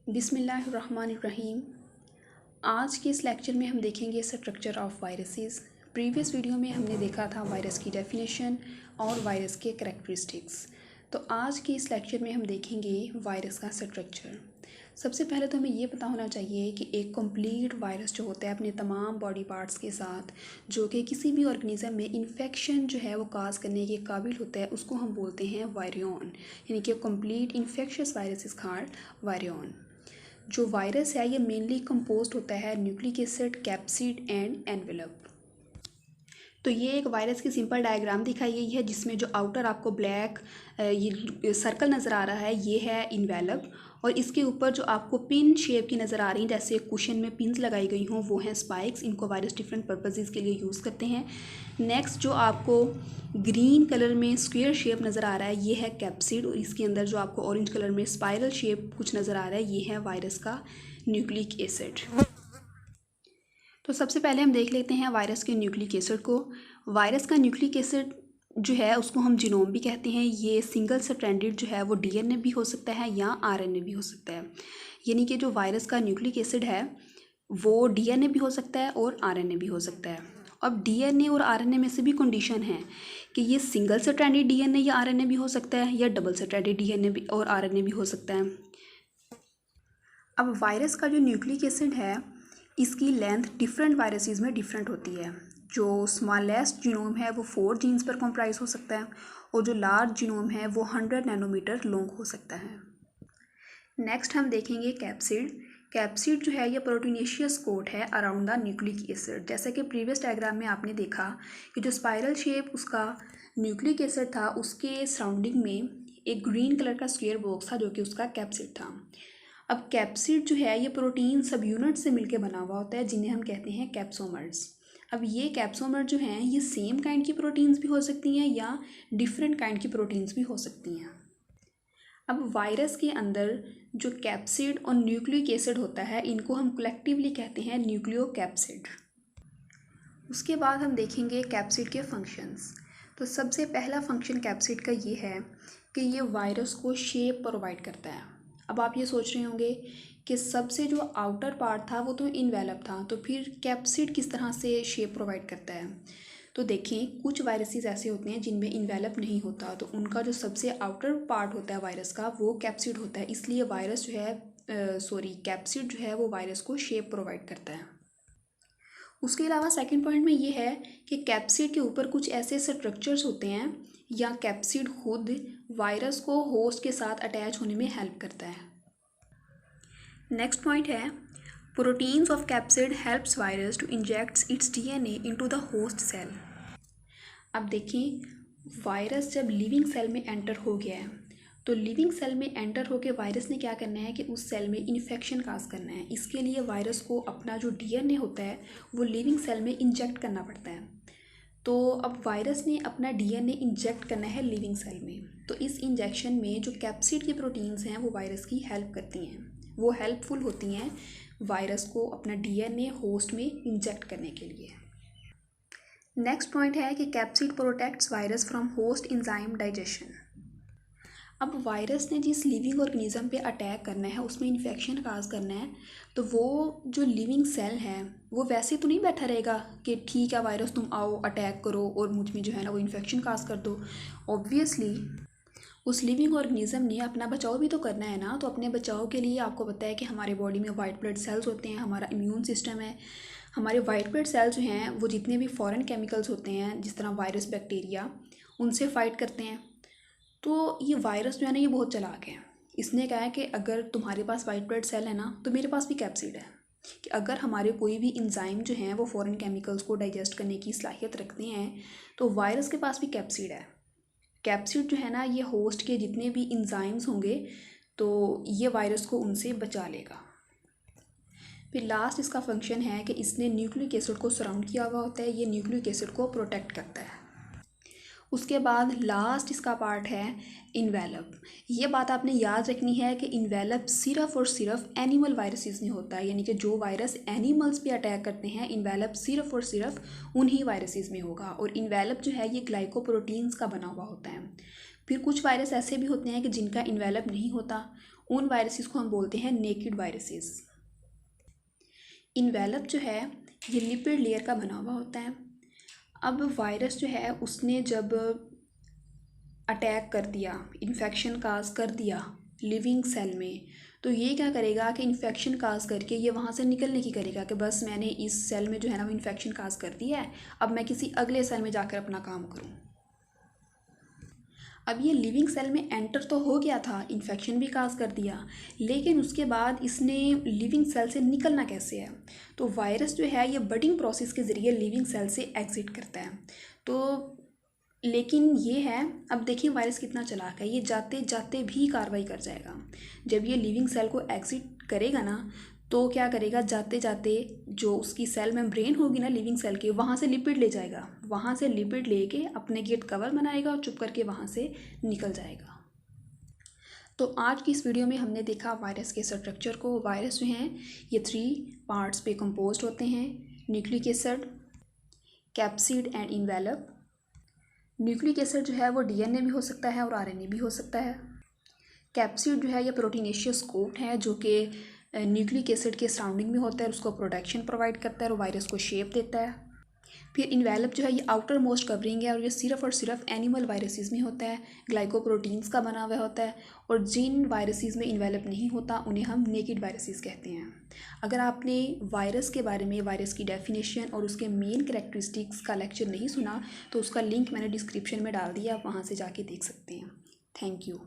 बिस्मिल्लाहिर्रहमानिर्रहीम। आज के इस लेक्चर में हम देखेंगे structure of viruses. Previous video में हमने देखा था वायरस की डेफिनेशन और वायरस के करैक्टरिस्टिक्स। तो आज के इस लेक्चर में हम देखेंगे वायरस का स्ट्रक्चर। सबसे पहले तो हमें ये पता होना चाहिए कि एक कंप्लीट वायरस जो होता है अपने तमाम बॉडी पार्ट्स के साथ, जो कि किसी भी ऑर्गेनिज्म में इन्फेक्शन जो है वो काज करने के काबिल होता है, उसको हम बोलते हैं वायरियन। यानी कि complete infectious virus is called virion. जो वायरस है ये मेनली कंपोज्ड होता है nucleic acid, capsid and envelope. तो ये एक वायरस की सिंपल डायग्राम दिखाई गई है जिसमें जो आउटर आपको ब्लैक ये सर्कल नज़र आ रहा है ये है इन्वेलप, और इसके ऊपर जो आपको पिन शेप की नज़र आ रही हैं जैसे कुशन में पिन्स लगाई गई हों वो हैं स्पाइक्स। इनको वायरस डिफरेंट पर्पसेस के लिए यूज़ करते हैं। नेक्स्ट जो आपको ग्रीन कलर में स्क्वायर शेप नज़र आ रहा है ये है कैप्सिड, और इसके अंदर जो आपको ऑरेंज कलर में स्पाइरल शेप कुछ नज़र आ रहा है ये है वायरस का न्यूक्लिक एसिड। तो सबसे पहले हम देख लेते हैं वायरस के न्यूक्लिक एसिड को। वायरस का न्यूक्लिक एसिड जो है उसको हम जीनोम भी कहते हैं। ये सिंगल स्ट्रैंडेड जो है वो डीएनए भी हो सकता है या आरएनए भी हो सकता है। यानी कि जो वायरस का न्यूक्लिक एसिड है वो डीएनए भी हो सकता है और आरएनए भी हो सकता है। अब डीएनए और आरएनए में से भी कंडीशन है कि ये सिंगल स्ट्रैंडेड डीएनए या आरएनए भी हो सकता है या डबल स्ट्रैंडेड डीएनए भी और आरएनए भी हो सकता है। अब वायरस का जो न्यूक्लिक एसिड है इसकी लेंथ डिफरेंट वायरसेस में डिफरेंट होती है। जो स्मॉलेस्ट जीनोम है वो 4 जीन्स पर कॉम्प्राइज हो सकता है और जो लार्ज जीनोम है वो 100 नैनोमीटर लॉन्ग हो सकता है। नेक्स्ट हम देखेंगे कैप्सिड। कैप्सिड जो है ये प्रोटीनेशियस कोट है अराउंड द न्यूक्लिक एसिड। जैसे कि प्रीवियस डायग्राम में आपने देखा कि जो स्पाइरल शेप उसका न्यूक्लिक एसिड था उसके सराउंडिंग में एक ग्रीन कलर का स्क्वायर बॉक्स था जो कि उसका कैप्सिड था। अब कैप्सिड जो है ये प्रोटीन सब यूनिट से मिलकर बना हुआ होता है जिन्हें हम कहते हैं कैप्सोमर्स। अब ये कैप्सोमर जो हैं ये सेम काइंड की प्रोटीन्स भी हो सकती हैं या डिफरेंट काइंड की प्रोटीन्स भी हो सकती हैं। अब वायरस के अंदर जो कैप्सिड और न्यूक्लिक एसिड होता है इनको हम कलेक्टिवली कहते हैं न्यूक्लियोकैप्सिड। उसके बाद हम देखेंगे कैप्सिड के फंक्शंस। तो सबसे पहला फंक्शन कैप्सिड का ये है कि ये वायरस को शेप प्रोवाइड करता है। अब आप ये सोच रहे होंगे कि सबसे जो आउटर पार्ट था वो तो इन्वेलप था, तो फिर कैप्सिड किस तरह से शेप प्रोवाइड करता है। तो देखें कुछ वायरसेस ऐसे होते हैं जिनमें इन्वेलप नहीं होता, तो उनका जो सबसे आउटर पार्ट होता है वायरस का वो कैप्सिड होता है। इसलिए वायरस जो है कैप्सिड जो है वो वायरस को शेप प्रोवाइड करता है। उसके अलावा सेकंड पॉइंट में ये है कि कैप्सिड के ऊपर कुछ ऐसे स्ट्रक्चर्स होते हैं या कैप्सिड खुद वायरस को होस्ट के साथ अटैच होने में हेल्प करता है। नेक्स्ट पॉइंट है proteins of capsid helps virus to inject its DNA into the host cell. अब देखें वायरस जब लिविंग सेल में एंटर हो गया है तो लिविंग सेल में एंटर होकर वायरस ने क्या करना है कि उस सेल में इन्फेक्शन काज करना है। इसके लिए वायरस को अपना जो डीएनए होता है वो लिविंग सेल में इंजेक्ट करना पड़ता है। तो अब वायरस ने अपना डीएनए इंजेक्ट करना है लिविंग सेल में, तो इस इंजेक्शन में जो कैप्सिड की प्रोटीन्स हैं वो वायरस की हेल्प करती हैं, वो हेल्पफुल होती हैं वायरस को अपना डीएनए होस्ट में इंजेक्ट करने के लिए। नेक्स्ट पॉइंट है कि capsid protects virus from host enzyme digestion. अब वायरस ने जिस लिविंग ऑर्गेनिज्म पे अटैक करना है उसमें इन्फेक्शन काज करना है, तो वो जो लिविंग सेल है वो वैसे तो नहीं बैठा रहेगा कि ठीक है वायरस तुम आओ अटैक करो और मुझ में जो है ना वो इन्फेक्शन काज कर दो। ऑब्वियसली उस लिविंग ऑर्गेनिज्म ने अपना बचाव भी तो करना है ना। तो अपने बचाव के लिए आपको पता है कि हमारे बॉडी में वाइट ब्लड सेल्स होते हैं, हमारा इम्यून सिस्टम है। हमारे वाइट ब्लड सेल्स जो हैं वो जितने भी फॉरेन केमिकल्स होते हैं जिस तरह वायरस, बैक्टीरिया, उनसे फाइट करते हैं। तो ये वायरस जो है ना ये बहुत चालाक है। इसने कहा है कि अगर तुम्हारे पास वाइट ब्लड सेल है ना तो मेरे पास भी कैप्सिड है, कि अगर हमारे कोई भी इंजाइम जो हैं वो फॉरेन केमिकल्स को डाइजेस्ट करने की सलाहियत रखते हैं तो वायरस के पास भी कैप्सिड है। कैप्सिड जो है ना ये होस्ट के जितने भी इंजाइम्स होंगे तो ये वायरस को उनसे बचा लेगा। फिर लास्ट इसका फंक्शन है कि इसने न्यूक्लिक एसिड को सराउंड किया हुआ होता है, ये न्यूक्लिक एसिड को प्रोटेक्ट करता है। उसके बाद लास्ट इसका पार्ट है इन्वेलप। ये बात आपने याद रखनी है कि इन्वेलप सिर्फ और सिर्फ एनिमल वायरसेस में होता है, यानी कि जो वायरस एनिमल्स पे अटैक करते हैं इन्वेलप सिर्फ और सिर्फ उन्हीं वायरसेस में होगा। और इन्वेलप जो है ये ग्लाइकोप्रोटीन्स का बना हुआ होता है। फिर कुछ वायरस ऐसे भी होते हैं कि जिनका इन्वेलप नहीं होता, उन वायरसेस को हम बोलते हैं नेकेड वायरसेस। इन्वेलप जो है ये लिपिड लेयर का बना हुआ होता है। अब वायरस जो है उसने जब अटैक कर दिया, इन्फेक्शन काज कर दिया लिविंग सेल में, तो ये क्या करेगा कि इन्फेक्शन काज करके ये वहाँ से निकलने की करेगा कि बस मैंने इस सेल में जो है ना वो इन्फेक्शन काज कर दिया है, अब मैं किसी अगले सेल में जाकर अपना काम करूँ। अब ये लिविंग सेल में एंटर तो हो गया था, इन्फेक्शन भी काज कर दिया, लेकिन उसके बाद इसने लिविंग सेल से निकलना कैसे है? तो वायरस जो है ये बडिंग प्रोसेस के ज़रिए लिविंग सेल से एग्जिट करता है। तो लेकिन ये है, अब देखिए वायरस कितना चालाक है, ये जाते जाते भी कार्रवाई कर जाएगा। जब ये लिविंग सेल को एग्जिट करेगा ना तो क्या करेगा, जाते जाते जो उसकी सेल मेम्ब्रेन होगी ना लिविंग सेल के, वहाँ से लिपिड ले जाएगा, वहाँ से लिपिड लेके अपने गेट कवर बनाएगा और चुप करके वहाँ से निकल जाएगा। तो आज की इस वीडियो में हमने देखा वायरस के स्ट्रक्चर को। वायरस जो हैं ये 3 पार्ट्स पे कंपोज्ड होते हैं, nucleic acid, capsid and envelope. Nucleic acid जो है वो डीएनए भी हो सकता है और आरएनए भी हो सकता है। कैप्सिड जो है ये प्रोटीनेशियस कोट है जो कि न्यूक्लिक एसिड के सराउंडिंग में होता है, उसको प्रोटेक्शन प्रोवाइड करता है और वायरस को शेप देता है। फिर इन्वेलप जो है ये आउटर मोस्ट कवरिंग है और ये सिर्फ और सिर्फ एनिमल वायरसेस में होता है, ग्लाइकोप्रोटीन्स का बना हुआ होता है। और जिन वायरसेस में इन्वेलप नहीं होता उन्हें हम नेकेड वायरसेस कहते हैं। अगर आपने वायरस के बारे में, वायरस की डेफिनेशन और उसके मेन कैरेक्टरिस्टिक्स का लेक्चर नहीं सुना तो उसका लिंक मैंने डिस्क्रिप्शन में डाल दिया, आप वहाँ से जाके देख सकते हैं। Thank you.